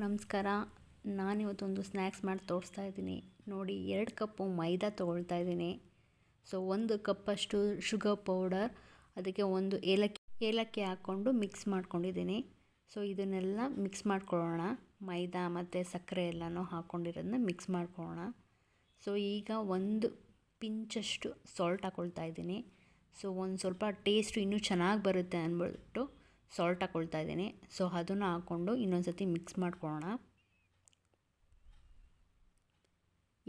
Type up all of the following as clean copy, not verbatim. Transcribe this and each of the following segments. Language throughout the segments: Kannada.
ನಮಸ್ಕಾರ. ನಾನಿವತ್ತೊಂದು ಸ್ನ್ಯಾಕ್ಸ್ ಮಾಡಿ ತೋರಿಸ್ತಾ ಇದ್ದೀನಿ. ನೋಡಿ, 2 ಕಪ್ಪು ಮೈದಾ ತೊಗೊಳ್ತಾ ಇದ್ದೀನಿ. ಸೊ 1 ಕಪ್ಪಷ್ಟು ಶುಗರ್ ಪೌಡರ್, ಅದಕ್ಕೆ 1 ಏಲಕ್ಕಿ ಹಾಕ್ಕೊಂಡು ಮಿಕ್ಸ್ ಮಾಡ್ಕೊಂಡಿದ್ದೀನಿ. ಸೊ ಇದನ್ನೆಲ್ಲ ಮಿಕ್ಸ್ ಮಾಡ್ಕೊಳ್ಳೋಣ. ಮೈದಾ ಮತ್ತು ಸಕ್ಕರೆ ಎಲ್ಲನೂ ಹಾಕ್ಕೊಂಡಿರೋದನ್ನ ಮಿಕ್ಸ್ ಮಾಡ್ಕೊಳ್ಳೋಣ. ಸೊ ಈಗ 1 ಪಿಂಚಷ್ಟು ಸಾಲ್ಟ್ ಹಾಕ್ಕೊಳ್ತಾ ಇದ್ದೀನಿ. ಸೊ ಒಂದು ಸ್ವಲ್ಪ ಟೇಸ್ಟು ಇನ್ನೂ ಚೆನ್ನಾಗಿ ಬರುತ್ತೆ ಅಂದ್ಬಿಟ್ಟು ಸಾಲ್ಟ್ ಹಾಕ್ಕೊಳ್ತಾ ಇದ್ದೀನಿ. ಸೊ ಅದನ್ನು ಹಾಕ್ಕೊಂಡು ಇನ್ನೊಂದು ಸರ್ತಿ ಮಿಕ್ಸ್ ಮಾಡ್ಕೊಳ್ಳೋಣ.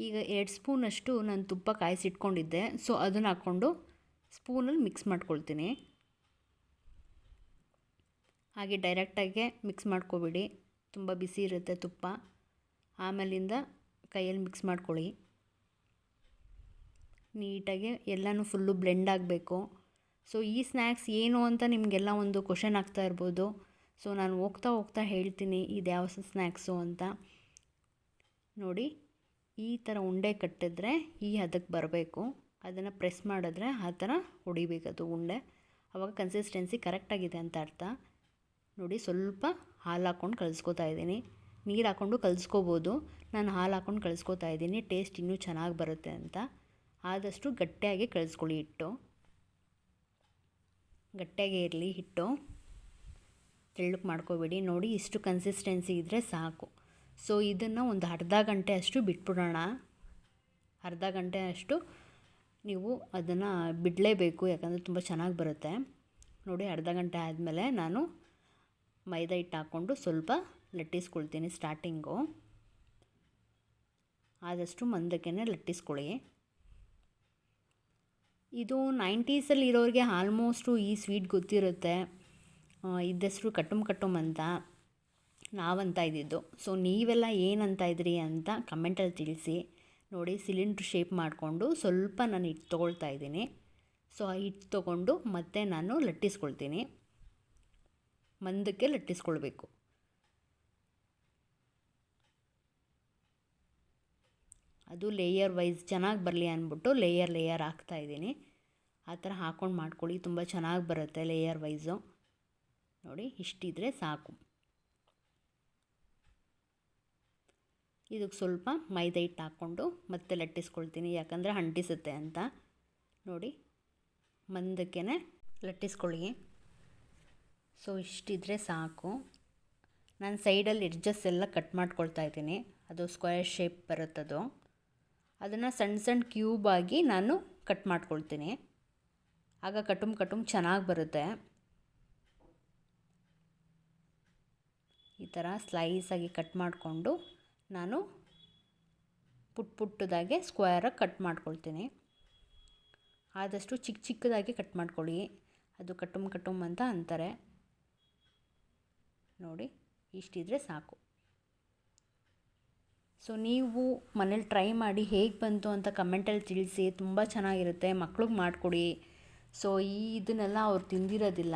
ಈಗ 2 ಸ್ಪೂನಷ್ಟು ನಾನು ತುಪ್ಪ ಕಾಯಿಸಿಟ್ಕೊಂಡಿದ್ದೆ. ಸೊ ಅದನ್ನು ಹಾಕ್ಕೊಂಡು ಸ್ಪೂನಲ್ಲಿ ಮಿಕ್ಸ್ ಮಾಡ್ಕೊಳ್ತೀನಿ. ಹಾಗೆ ಡೈರೆಕ್ಟಾಗೆ ಮಿಕ್ಸ್ ಮಾಡ್ಕೊಬೇಡಿ, ತುಂಬ ಬಿಸಿ ಇರುತ್ತೆ ತುಪ್ಪ. ಆಮೇಲಿಂದ ಕೈಯಲ್ಲಿ ಮಿಕ್ಸ್ ಮಾಡ್ಕೊಳ್ಳಿ. ನೀಟಾಗಿ ಎಲ್ಲನೂ ಫುಲ್ಲು ಬ್ಲೆಂಡ್ ಆಗಬೇಕು. ಸೊ ಈ ಸ್ನ್ಯಾಕ್ಸ್ ಏನು ಅಂತ ನಿಮಗೆಲ್ಲ ಒಂದು ಕ್ವಶನ್ ಆಗ್ತಾ ಇರ್ಬೋದು. ಸೊ ನಾನು ಹೋಗ್ತಾ ಹೇಳ್ತೀನಿ ಇದು ಯಾವ ಸ್ನ್ಯಾಕ್ಸು ಅಂತ. ನೋಡಿ, ಈ ಥರ ಉಂಡೆ ಕಟ್ಟಿದ್ರೆ ಈ ಹದಕ್ಕೆ ಬರಬೇಕು. ಅದನ್ನು ಪ್ರೆಸ್ ಮಾಡಿದ್ರೆ ಆ ಥರ ಹೊಡಿಬೇಕದು ಉಂಡೆ. ಆವಾಗ ಕನ್ಸಿಸ್ಟೆನ್ಸಿ ಕರೆಕ್ಟಾಗಿದೆ ಅಂತ ಅರ್ಥ. ನೋಡಿ, ಸ್ವಲ್ಪ ಹಾಲು ಹಾಕ್ಕೊಂಡು ಕಲಿಸ್ಕೊತಾ ಇದ್ದೀನಿ. ನೀರು ಹಾಕ್ಕೊಂಡು ಕಲಿಸ್ಕೋಬೋದು. ನಾನು ಹಾಲು ಹಾಕ್ಕೊಂಡು ಕಲಿಸ್ಕೊತಾ ಇದ್ದೀನಿ, ಟೇಸ್ಟ್ ಇನ್ನೂ ಚೆನ್ನಾಗಿ ಬರುತ್ತೆ ಅಂತ. ಆದಷ್ಟು ಗಟ್ಟಿಯಾಗಿ ಕಲಿಸ್ಕೊಳ್ಳಿ. ಹಿಟ್ಟು ಗಟ್ಟಿಯಾಗೇ ಇರಲಿ, ಹಿಟ್ಟು ತೆಳ್ಳಗೆ ಮಾಡ್ಕೋಬೇಡಿ. ನೋಡಿ, ಇಷ್ಟು ಕನ್ಸಿಸ್ಟೆನ್ಸಿ ಇದ್ದರೆ ಸಾಕು. ಸೊ ಇದನ್ನು ಒಂದು ಅರ್ಧ ಗಂಟೆ ಅಷ್ಟು ಬಿಟ್ಬಿಡೋಣ. ಅರ್ಧ ಗಂಟೆ ಅಷ್ಟು ನೀವು ಅದನ್ನು ಬಿಡಲೇಬೇಕು, ಯಾಕಂದರೆ ತುಂಬ ಚೆನ್ನಾಗಿ ಬರುತ್ತೆ. ನೋಡಿ, ಅರ್ಧ ಗಂಟೆ ಆದಮೇಲೆ ನಾನು ಮೈದಾ ಹಿಟ್ಟು ಹಾಕ್ಕೊಂಡು ಸ್ವಲ್ಪ ಲಟ್ಟಿಸ್ಕೊಳ್ತೀನಿ. ಸ್ಟಾರ್ಟಿಂಗು ಆದಷ್ಟು ಮಂದಕ್ಕೇ ಲಟ್ಟಿಸ್ಕೊಳ್ಳಿ. ಇದು 90ಸಲ್ಲಿ ಇರೋರಿಗೆ ಆಲ್ಮೋಸ್ಟು ಈ ಸ್ವೀಟ್ ಗೊತ್ತಿರುತ್ತೆ. ಇದ್ದಷ್ಟು ಕಟ್ಟುಮ್ ಅಂತ ನಾವಂತ ಇದ್ದಿದ್ದು. ಸೊ ನೀವೆಲ್ಲ ಏನಂತ ಇದ್ರಿ ಅಂತ ಕಮೆಂಟಲ್ಲಿ ತಿಳಿಸಿ. ನೋಡಿ, ಸಿಲಿಂಡ್ರ್ ಶೇಪ್ ಮಾಡಿಕೊಂಡು ಸ್ವಲ್ಪ ನಾನು ಹಿಟ್ಟು ತೊಗೊಳ್ತಾ ಇದ್ದೀನಿ. ಸೊ ಆ ಹಿಟ್ಟು ತೊಗೊಂಡು ಮತ್ತೆ ನಾನು ಲಟ್ಟಿಸ್ಕೊಳ್ತೀನಿ. ಮಂದಕ್ಕೆ ಲಟ್ಟಿಸ್ಕೊಳ್ಬೇಕು. ಅದು ಲೇಯರ್ ವೈಸ್ ಚೆನ್ನಾಗಿ ಬರಲಿ ಅಂದ್ಬಿಟ್ಟು ಲೇಯರ್ ಹಾಕ್ತಾಯಿದ್ದೀನಿ. ಆ ಥರ ಹಾಕ್ಕೊಂಡು ಮಾಡ್ಕೊಳ್ಳಿ, ತುಂಬ ಚೆನ್ನಾಗಿ ಬರುತ್ತೆ ಲೇಯರ್ ವೈಸು. ನೋಡಿ, ಇಷ್ಟಿದ್ರೆ ಸಾಕು. ಇದಕ್ಕೆ ಸ್ವಲ್ಪ ಮೈದಾ ಹಿಟ್ಟು ಹಾಕ್ಕೊಂಡು ಮತ್ತೆ ಲಟ್ಟಿಸ್ಕೊಳ್ತೀನಿ, ಯಾಕಂದರೆ ಅಂಟಿಸುತ್ತೆ ಅಂತ. ನೋಡಿ, ಮಂದಕ್ಕೇ ಲಟ್ಟಿಸ್ಕೊಳ್ಳಿ. ಸೊ ಇಷ್ಟಿದ್ರೆ ಸಾಕು. ನಾನು ಸೈಡಲ್ಲಿ ಎಡ್ಜಸ್ ಎಲ್ಲ ಕಟ್ ಮಾಡ್ಕೊಳ್ತಾ ಇದ್ದೀನಿ. ಅದು ಸ್ಕ್ವೇರ್ ಶೇಪ್ ಬರುತ್ತದು. ಅದನ್ನು ಸಣ್ಣ ಕ್ಯೂಬಾಗಿ ನಾನು ಕಟ್ ಮಾಡ್ಕೊಳ್ತೀನಿ. ಆಗ ಕಟ್ಟುಮ್ ಚೆನ್ನಾಗಿ ಬರುತ್ತೆ. ಈ ಥರ ಸ್ಲೈಸಾಗಿ ಕಟ್ ಮಾಡಿಕೊಂಡು ನಾನು ಪುಟ್ಟದಾಗೆ ಸ್ಕ್ವೇರಾಗಿ ಕಟ್ ಮಾಡ್ಕೊಳ್ತೀನಿ. ಆದಷ್ಟು ಚಿಕ್ಕದಾಗಿ ಕಟ್ ಮಾಡ್ಕೊಳ್ಳಿ, ಅದು ಕಟ್ಟುಮ್ ಅಂತ ಅಂತಾರೆ. ನೋಡಿ, ಇಷ್ಟಿದ್ರೆ ಸಾಕು. ಸೊ ನೀವು ಮನೇಲಿ ಟ್ರೈ ಮಾಡಿ ಹೇಗೆ ಬಂತು ಅಂತ ಕಮೆಂಟಲ್ಲಿ ತಿಳಿಸಿ. ತುಂಬ ಚೆನ್ನಾಗಿರುತ್ತೆ, ಮಕ್ಳಿಗೆ ಮಾಡಿಕೊಡಿ. ಸೊ ಇದನ್ನೆಲ್ಲ ಅವ್ರು ತಿಂದಿರೋದಿಲ್ಲ.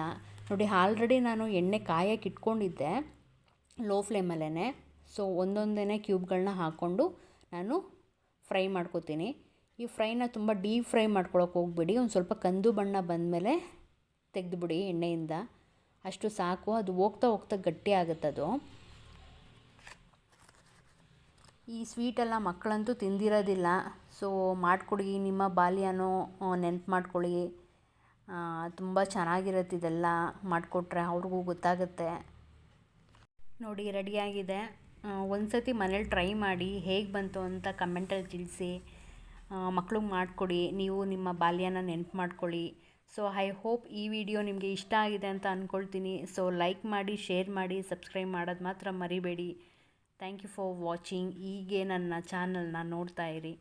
ನೋಡಿ, ಆಲ್ರೆಡಿ ನಾನು ಎಣ್ಣೆ ಕಾಯಕ್ಕೆ ಇಟ್ಕೊಂಡಿದ್ದೆ ಲೋ ಫ್ಲೇಮಲ್ಲೇ. ಸೊ ಒಂದೊಂದೇ ಕ್ಯೂಬ್ಗಳನ್ನ ಹಾಕ್ಕೊಂಡು ನಾನು ಫ್ರೈ ಮಾಡ್ಕೊತೀನಿ. ಈ ಫ್ರೈನ ತುಂಬ ಡೀಪ್ ಫ್ರೈ ಮಾಡ್ಕೊಳಕ್ಕೆ ಹೋಗ್ಬೇಡಿ. ಒಂದು ಸ್ವಲ್ಪ ಕಂದು ಬಣ್ಣ ಬಂದಮೇಲೆ ತೆಗೆದುಬಿಡಿ ಎಣ್ಣೆಯಿಂದ. ಅಷ್ಟು ಸಾಕು. ಅದು ಹೋಗ್ತಾ ಗಟ್ಟಿ ಆಗುತ್ತದು. ಈ ಸ್ವೀಟೆಲ್ಲ ಮಕ್ಕಳಂತೂ ತಿಂದಿರೋದಿಲ್ಲ. ಸೊ ಮಾಡಿಕೊಡಿ, ನಿಮ್ಮ ಬಾಲ್ಯನೋ ನೆನಪು ಮಾಡ್ಕೊಳ್ಳಿ. ತುಂಬ ಚೆನ್ನಾಗಿರುತ್ತೆ ಇದೆಲ್ಲ ಮಾಡಿಕೊಟ್ರೆ, ಅವ್ರಿಗೂ ಗೊತ್ತಾಗುತ್ತೆ. ನೋಡಿ, ರೆಡಿಯಾಗಿದೆ. ಒಂದು ಸತಿ ಮನೇಲಿ ಟ್ರೈ ಮಾಡಿ ಹೇಗೆ ಬಂತು ಅಂತ ಕಮೆಂಟಲ್ಲಿ ತಿಳಿಸಿ. ಮಕ್ಳಿಗೆ ಮಾಡಿಕೊಡಿ, ನೀವು ನಿಮ್ಮ ಬಾಲ್ಯನ ನೆನಪು ಮಾಡ್ಕೊಳ್ಳಿ. ಸೊ ಐ ಹೋಪ್ ಈ ವಿಡಿಯೋ ನಿಮಗೆ ಇಷ್ಟ ಆಗಿದೆ ಅಂತ ಅಂದ್ಕೊಳ್ತೀನಿ. ಸೊ ಲೈಕ್ ಮಾಡಿ, ಶೇರ್ ಮಾಡಿ, ಸಬ್ಸ್ಕ್ರೈಬ್ ಮಾಡೋದು ಮಾತ್ರ ಮರಿಬೇಡಿ. Thank you for watching. ಹೀಗೆ ನನ್ನ ಚಾನಲ್ನ ನೋಡ್ತಾ ಇರಿ.